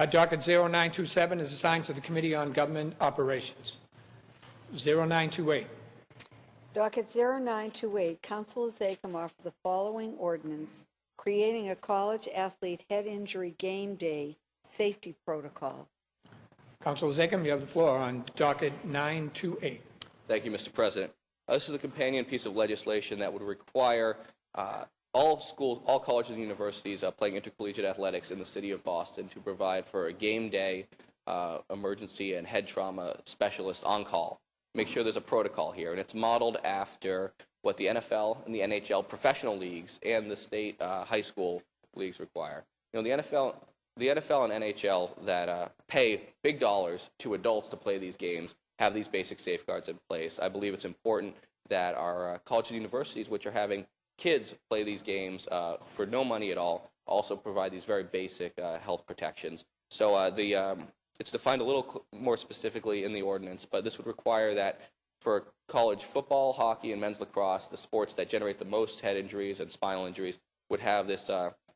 Docket 0927 is assigned to the Committee on Government Operations. 0928. Docket 0928, Councilor Zachem offered the following ordinance, creating a college athlete head injury game day safety protocol. Councilor Zachem, you have the floor on docket 928. Thank you, Mr. President. This is a companion piece of legislation that would require all colleges and universities playing intercollegiate athletics in the city of Boston to provide for a game day emergency and head trauma specialist on call. Make sure there's a protocol here, and it's modeled after what the NFL and the NHL professional leagues and the state high school leagues require. The NFL and NHL that pay big dollars to adults to play these games have these basic safeguards in place. I believe it's important that our colleges and universities, which are having kids play these games for no money at all, also provide these very basic health protections. So it's defined a little more specifically in the ordinance, but this would require that for college football, hockey, and men's lacrosse, the sports that generate the most head injuries and spinal injuries, would have this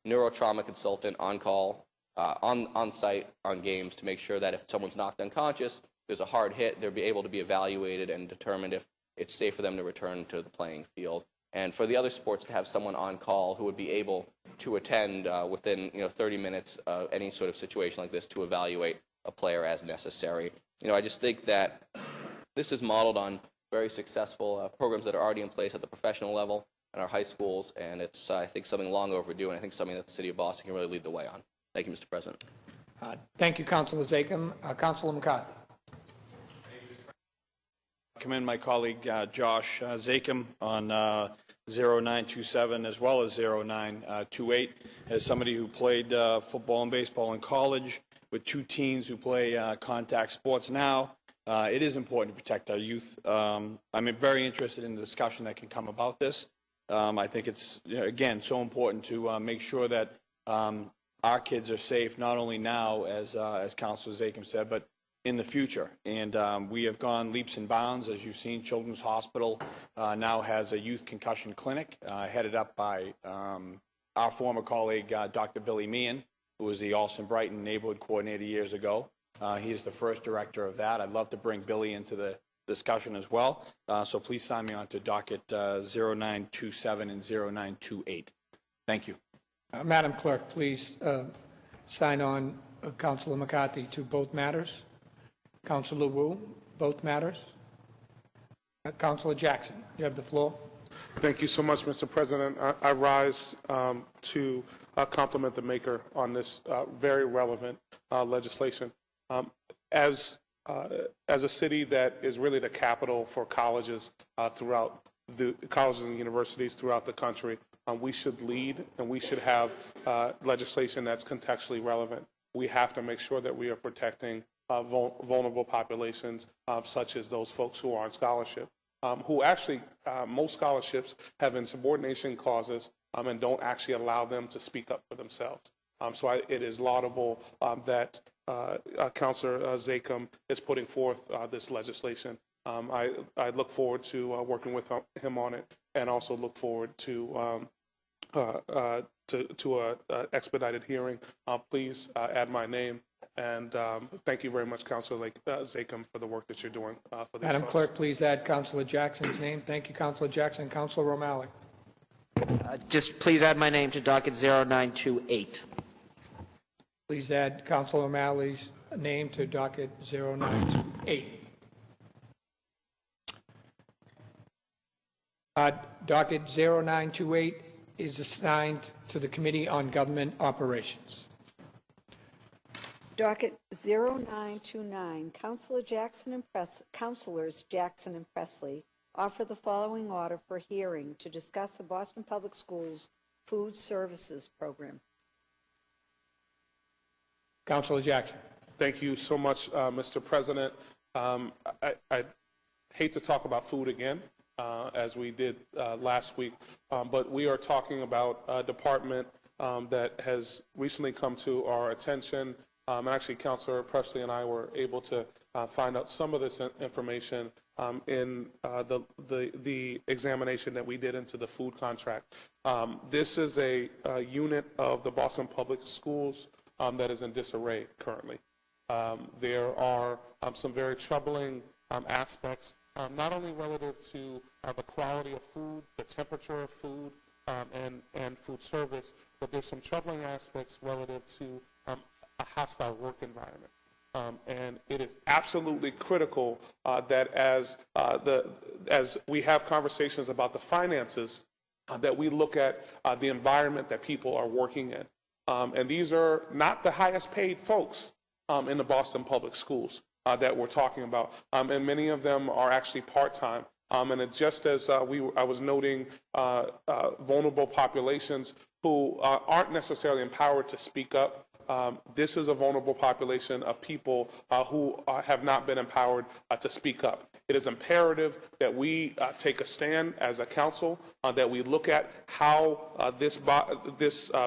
neurotrauma consultant on call, on site on games to make sure that if someone's knocked unconscious, there's a hard hit, they'll be able to be evaluated and determined if it's safe for them to return to the playing field. and for the other sports to have someone on call who would be able to attend within 30 minutes any sort of situation like this to evaluate a player as necessary. I just think that this is modeled on very successful programs that are already in place at the professional level in our high schools, and it's, I think, something long overdue, and I think something that the City of Boston can really lead the way on. Thank you, Mr. President. Thank you, Councilor Zachem. Councilor McCarthy. I commend my colleague Josh Zachem on 0927 as well as 0928. As somebody who played football and baseball in college with two teams who play contact sports now, it is important to protect our youth. I'm very interested in the discussion that can come about this. I think it's, again, so important to make sure that our kids are safe, not only now, as Councilor Zachem said, but in the future. And we have gone leaps and bounds. As you've seen, Children's Hospital now has a youth concussion clinic headed up by our former colleague, Dr. Billy Meehan, who was the Alston Brighton neighborhood coordinator years ago. He is the first director of that. I'd love to bring Billy into the discussion as well. So please sign me on to docket 0927 and 0928. Thank you. Madam Clerk, please sign on Councilor McCarthy to both matters. Councilor Wu, both matters. Councilor Jackson, you have the floor. Thank you so much, Mr. President. I rise to compliment the maker on this very relevant legislation. As a city that is really the capital for colleges throughout the colleges and universities throughout the country, we should lead and we should have legislation that's contextually relevant. We have to make sure that we are protecting vulnerable populations, such as those folks who are on scholarship, who actually, most scholarships have insubordination clauses and don't actually allow them to speak up for themselves. So it is laudable that Councilor Zachem is putting forth this legislation. I look forward to working with him on it, and also look forward to an expedited hearing. Please add my name, and thank you very much, Councilor Zachem, for the work that you're doing for these Madam folks. Clerk, please add Councilor Jackson's name. Thank you, Councilor Jackson. Councilor O'Malley. Just please add my name to docket 0928. Please add Councilor O'Malley's name to docket 098. Docket 0928 is assigned to the Committee on Government Operations. Docket 0929, Councilors Jackson and Presley offer the following order for hearing to discuss the Boston Public Schools Food Services Program. Councilor Jackson. Thank you so much, Mr. President. I hate to talk about food again, as we did last week, but we are talking about a department that has recently come to our attention. Actually, Councilor Presley and I were able to find out some of this information in the examination that we did into the food contract. This is a unit of the Boston Public Schools that is in disarray currently. There are some very troubling aspects, not only relative to the quality of food, the temperature of food, and food service, but there's some troubling aspects relative to a hostile work environment. And it is absolutely critical that as we have conversations about the finances, that we look at the environment that people are working in. And these are not the highest paid folks in the Boston Public Schools that we're talking about. And many of them are actually part-time. And it just as I was noting vulnerable populations who aren't necessarily empowered to speak up, this is a vulnerable population of people who have not been empowered to speak up. It is imperative that we take a stand as a council, that we look at how this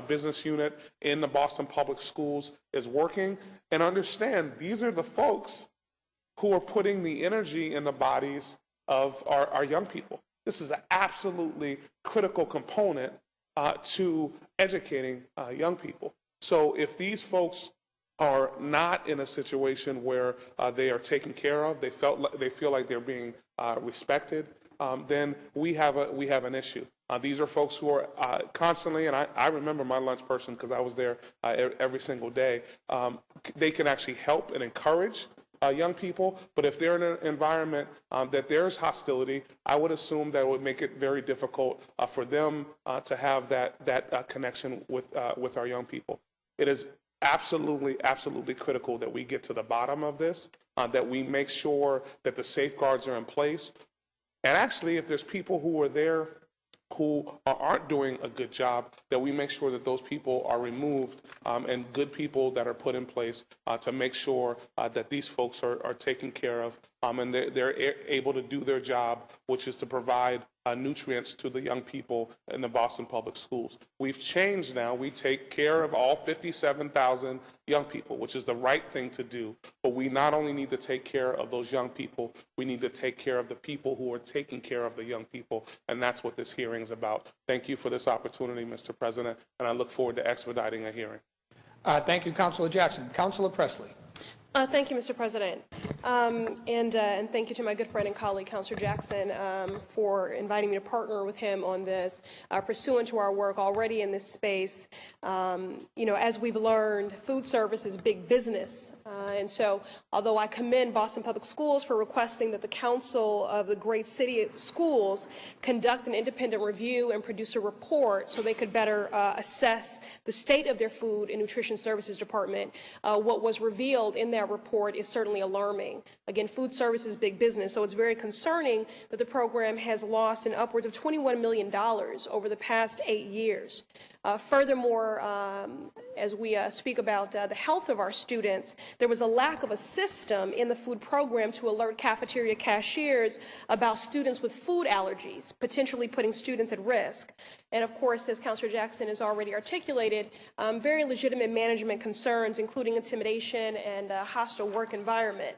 business unit in the Boston Public Schools is working, and understand these are the folks who are putting the energy in the bodies of our young people. This is an absolutely critical component to educating young people. So if these folks are not in a situation where they are taken care of, they feel like they're being respected, then we have an issue. These are folks who are constantly, and I remember my lunch person because I was there every single day. They can actually help and encourage young people, but if they're in an environment that there's hostility, I would assume that it would make it very difficult for them to have that connection with our young people. It is absolutely critical that we get to the bottom of this, that we make sure that the safeguards are in place. And actually, if there's people who are there who aren't doing a good job, that we make sure that those people are removed and good people that are put in place to make sure that these folks are taken care of and they're able to do their job, which is to provide nutrients to the young people in the Boston Public Schools. We've changed now. We take care of all 57,000 young people, which is the right thing to do. But we not only need to take care of those young people, we need to take care of the people who are taking care of the young people. And that's what this hearing is about. Thank you for this opportunity, Mr. President, and I look forward to expediting a hearing. Thank you, Councilor Jackson. Councilor Presley. Thank you, Mr. President. And thank you to my good friend and colleague, Councilor Jackson, for inviting me to partner with him on this. Pursuant to our work already in this space, as we've learned, food service is big business. And so, although I commend Boston Public Schools for requesting that the Council of the Great City Schools conduct an independent review and produce a report so they could better assess the state of their Food and Nutrition Services Department, what was revealed in that report is certainly alarming. Again, food service is big business, so it's very concerning that the program has lost an upwards of $21 million over the past 8 years. Furthermore, as we speak about the health of our students, there was a lack of a system in the food program to alert cafeteria cashiers about students with food allergies, potentially putting students at risk. And of course, as Councilor Jackson has already articulated, very legitimate management concerns, including intimidation and a hostile work environment.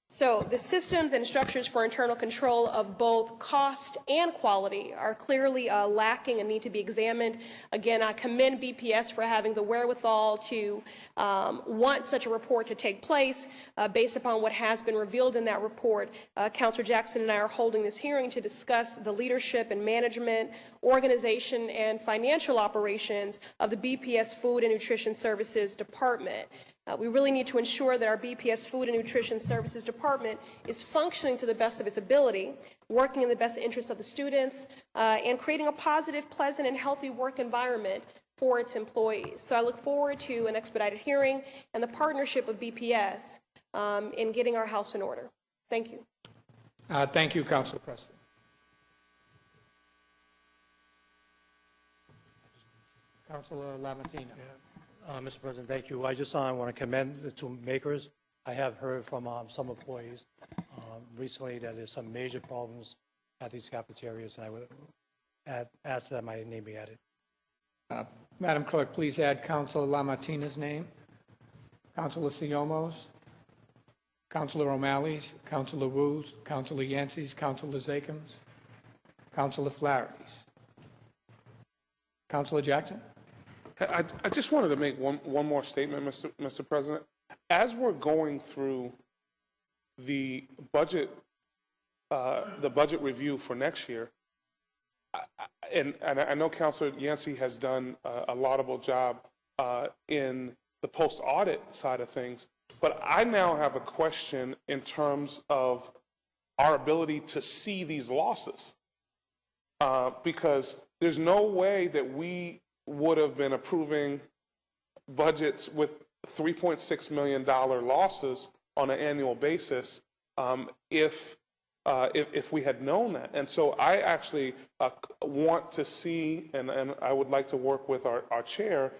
So the systems and structures for internal control of both cost and quality are clearly lacking and need to be examined. Again, I commend BPS for having the wherewithal to want such a report to take place based upon what has been revealed in that report. Councilor Jackson and I are holding this hearing to discuss the leadership and management, organization, and financial operations of the BPS Food and Nutrition Services Department. We really need to ensure that our BPS Food and Nutrition Services Department is functioning to the best of its ability, working in the best interest of the students, and creating a positive, pleasant, and healthy work environment for its employees. So I look forward to an expedited hearing and the partnership of BPS in getting our house in order. Thank you. Thank you, Councilor Presley. Councilor Lamattina. Mr. President, thank you. I just want to commend the two makers. I have heard from some employees recently that there's some major problems at these cafeterias, and I would ask that my name be added. Madam Clerk, please add Councilor Lamatina's name, Councilor Siomos, Councilor O'Malley's, Councilor Wu's, Councilor Yancey's, Councilor Zakim's, Councilor Flaherty's. Councilor Jackson? I just wanted to make one more statement, Mr. President. As we're going through the budget review for next year, and I know Councilor Yancey has done a laudable job in the post-audit side of things, but I now have a question in terms of our ability to see these losses, because there's no way that we would have been approving budgets with $3.6 million losses on an annual basis if we had known that. And so I actually want to see, and I would like to work with our chair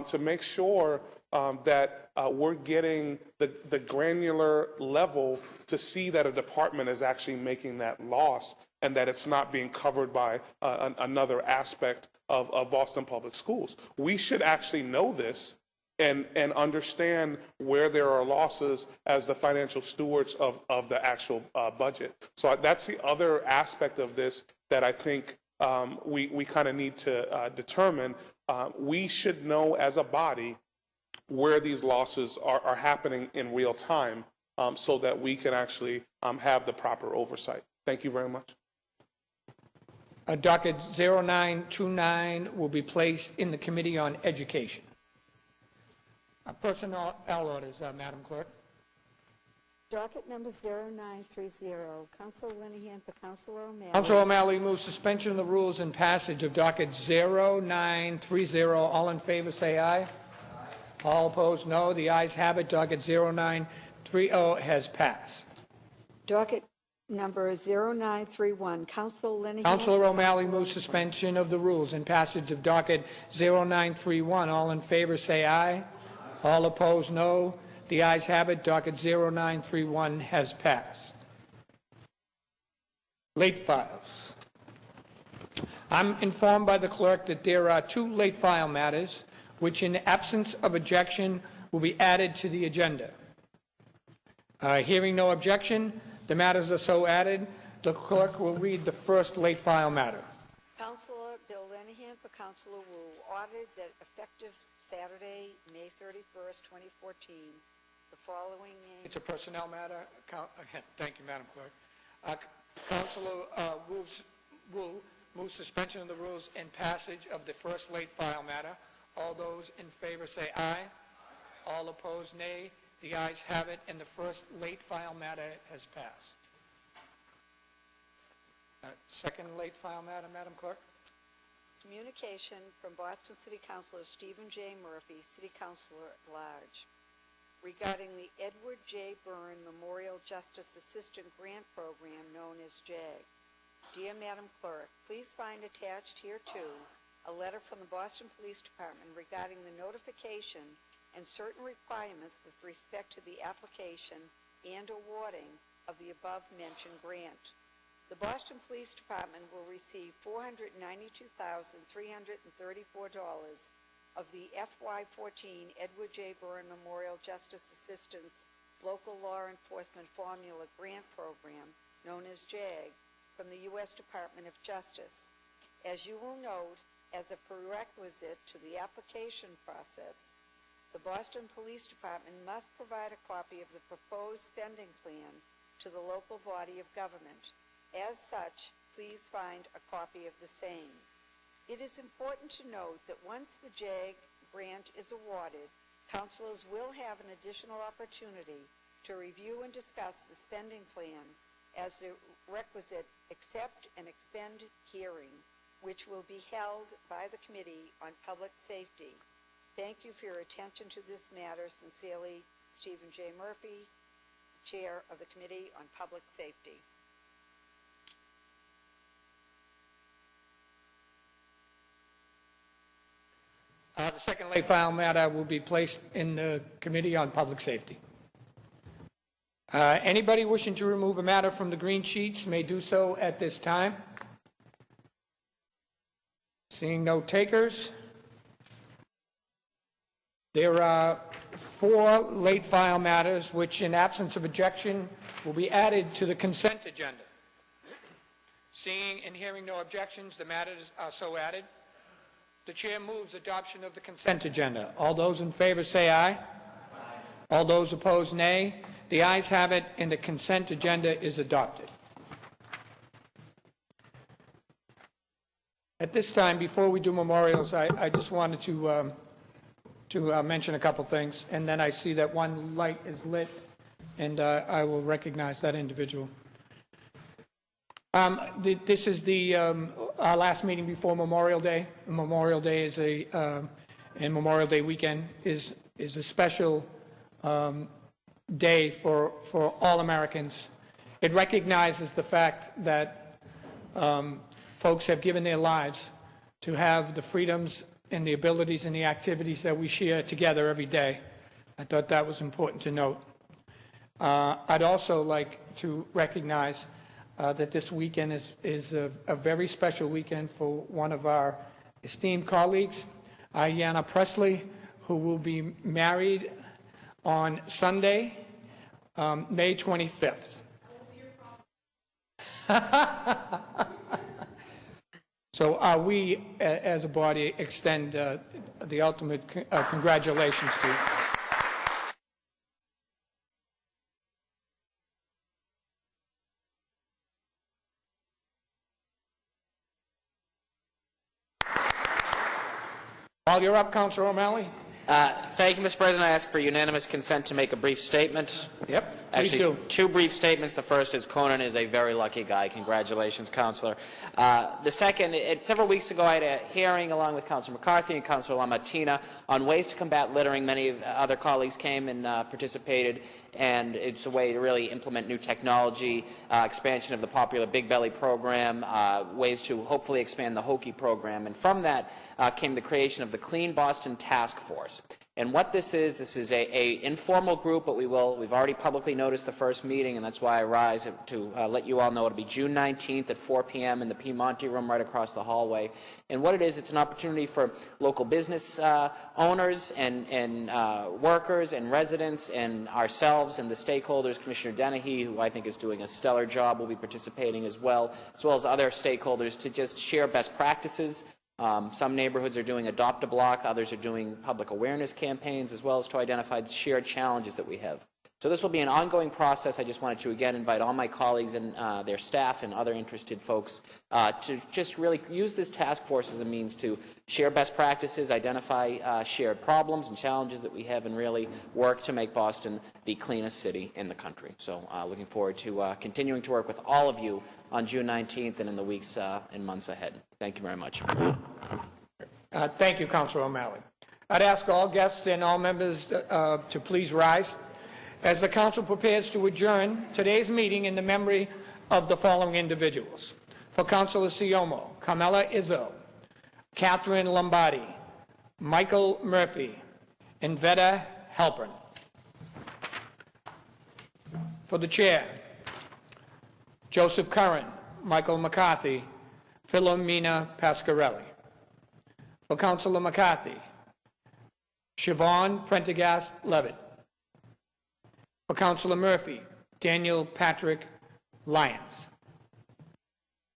to make sure that we're getting the granular level to see that a department is actually making that loss and that it's not being covered by another aspect of Boston Public Schools. We should actually know this and understand where there are losses as the financial stewards of the actual budget. So that's the other aspect of this that I think we kind of need to determine. We should know as a body where these losses are happening in real time so that we can actually have the proper oversight. Thank you very much. Docket 0929 will be placed in the Committee on Education. Personnel orders, Madam Clerk. Docket number 0930, Councilor Linehan for Councilor O'Malley. Councilor O'Malley moves suspension of the rules and passage of docket 0930. All in favor, say aye. All opposed, no. The ayes have it. Docket 0930 has passed. Docket number 0931, Councilor Linehan. Councilor O'Malley moves suspension of the rules and passage of docket 0931. All in favor, say aye. All opposed, no. The ayes have it. Docket 0931 has passed. Late files. I'm informed by the clerk that there are 2 late file matters which, in absence of objection, will be added to the agenda. Hearing no objection, the matters are so added. The clerk will read the first late file matter. Councilor Bill Linehan for Councilor Wu ordered that effective Saturday, May 31st, 2014, the following names. It's a personnel matter. Thank you, Madam Clerk. Councilor Wu moves suspension of the rules and passage of the first late file matter. All those in favor say aye. All opposed, nay. The ayes have it, and the first late file matter has passed. Second late file matter, Madam Clerk. Communication from Boston City Councilor Stephen J. Murphy, City Councilor at Large, regarding the Edward J. Byrne Memorial Justice Assistant Grant Program known as JAG. Dear Madam Clerk, please find attached hereto a letter from the Boston Police Department regarding the notification and certain requirements with respect to the application and awarding of the above-mentioned grant. The Boston Police Department will receive $492,334 of the FY14 Edward J. Byrne Memorial Justice Assistance Local Law Enforcement Formula Grant Program, known as JAG, from the U.S. Department of Justice. As you will note, as a prerequisite to the application process, the Boston Police Department must provide a copy of the proposed spending plan to the local body of government. As such, please find a copy of the same. It is important to note that once the JAG grant is awarded, councilors will have an additional opportunity to review and discuss the spending plan as the requisite accept and expend hearing, which will be held by the Committee on Public Safety. Thank you for your attention to this matter. Sincerely, Stephen J. Murphy, Chair of the Committee on Public Safety. The second late file matter will be placed in the Committee on Public Safety. Anybody wishing to remove a matter from the green sheets may do so at this time. Seeing no takers, there are 4 late file matters which, in absence of objection, will be added to the consent agenda. Seeing and hearing no objections, the matters are so added. The chair moves adoption of the consent agenda. All those in favor say aye. All those opposed, nay. The ayes have it, and the consent agenda is adopted. At this time, before we do memorials, I just wanted to mention a couple things, and then I see that one light is lit, and I will recognize that individual. This is our last meeting before Memorial Day. Memorial Day is and Memorial Day weekend is a special day for all Americans. It recognizes the fact that folks have given their lives to have the freedoms and the abilities and the activities that we share together every day. I thought that was important to note. I'd also like to recognize that this weekend is a very special weekend for one of our esteemed colleagues, Ayanna Presley, who will be married on Sunday, May 25th. So we, as a body, extend the ultimate congratulations to you. While you're up, Councilor O'Malley. Thank you, Mr. President. I ask for unanimous consent to make a brief statement. Yep, please Actually, do. two brief statements. The first is Conan is a very lucky guy. Congratulations, Councilor. The second, several weeks ago, I had a hearing along with Councilor McCarthy and Councilor LaMattina on ways to combat littering. Many other colleagues came and participated, and it's a way to really implement new technology, expansion of the popular Big Belly program, ways to hopefully expand the Hokie program. And from that came the creation of the Clean Boston Task Force. And what this is a informal group, but we've already publicly noticed the first meeting, and that's why I rise to let you all know it'll be June 19th at 4 p.m. in the Piemonte room right across the hallway. And what it is, it's an opportunity for local business owners and workers and residents and ourselves and the stakeholders. Commissioner Dennehy, who I think is doing a stellar job, will be participating as well as other stakeholders to just share best practices. Some neighborhoods are doing Adopt a Block, others are doing public awareness campaigns, as well as to identify the shared challenges that we have. So this will be an ongoing process. I just wanted to again invite all my colleagues and their staff and other interested folks to just really use this task force as a means to share best practices, identify shared problems and challenges that we have, and really work to make Boston the cleanest city in the country. So looking forward to continuing to work with all of you on June 19th and in the weeks and months ahead. Thank you very much. Thank you, Councilor O'Malley. I'd ask all guests and all members to please rise as the council prepares to adjourn today's meeting in the memory of the following individuals. For Councilor Siomo, Carmela Izzo, Catherine Lombardi, Michael Murphy, and Veda Halpern. For the chair, Joseph Curran, Michael McCarthy, Philomena Pasquarelli. For Councilor McCarthy, Siobhan Prendergast Levitt. For Councilor Murphy, Daniel Patrick Lyons.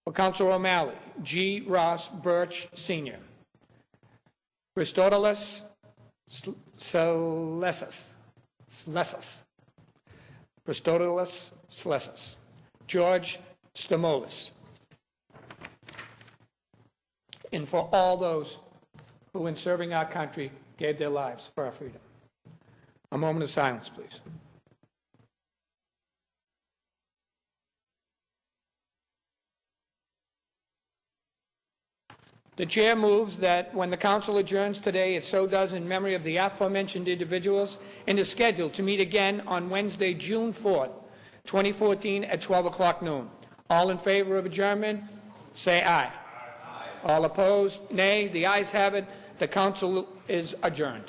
For Councilor O'Malley, G. Ross Birch Sr. Christodolos Slesas. Christodolos Slesas. George Stamolis. And for all those who, in serving our country, gave their lives for our freedom. A moment of silence, please. The chair moves that when the council adjourns today, it so does in memory of the aforementioned individuals and is scheduled to meet again on Wednesday, June 4th, 2014 at 12 o'clock noon. All in favor of adjournment, say aye. All opposed, nay. The ayes have it. The council is adjourned.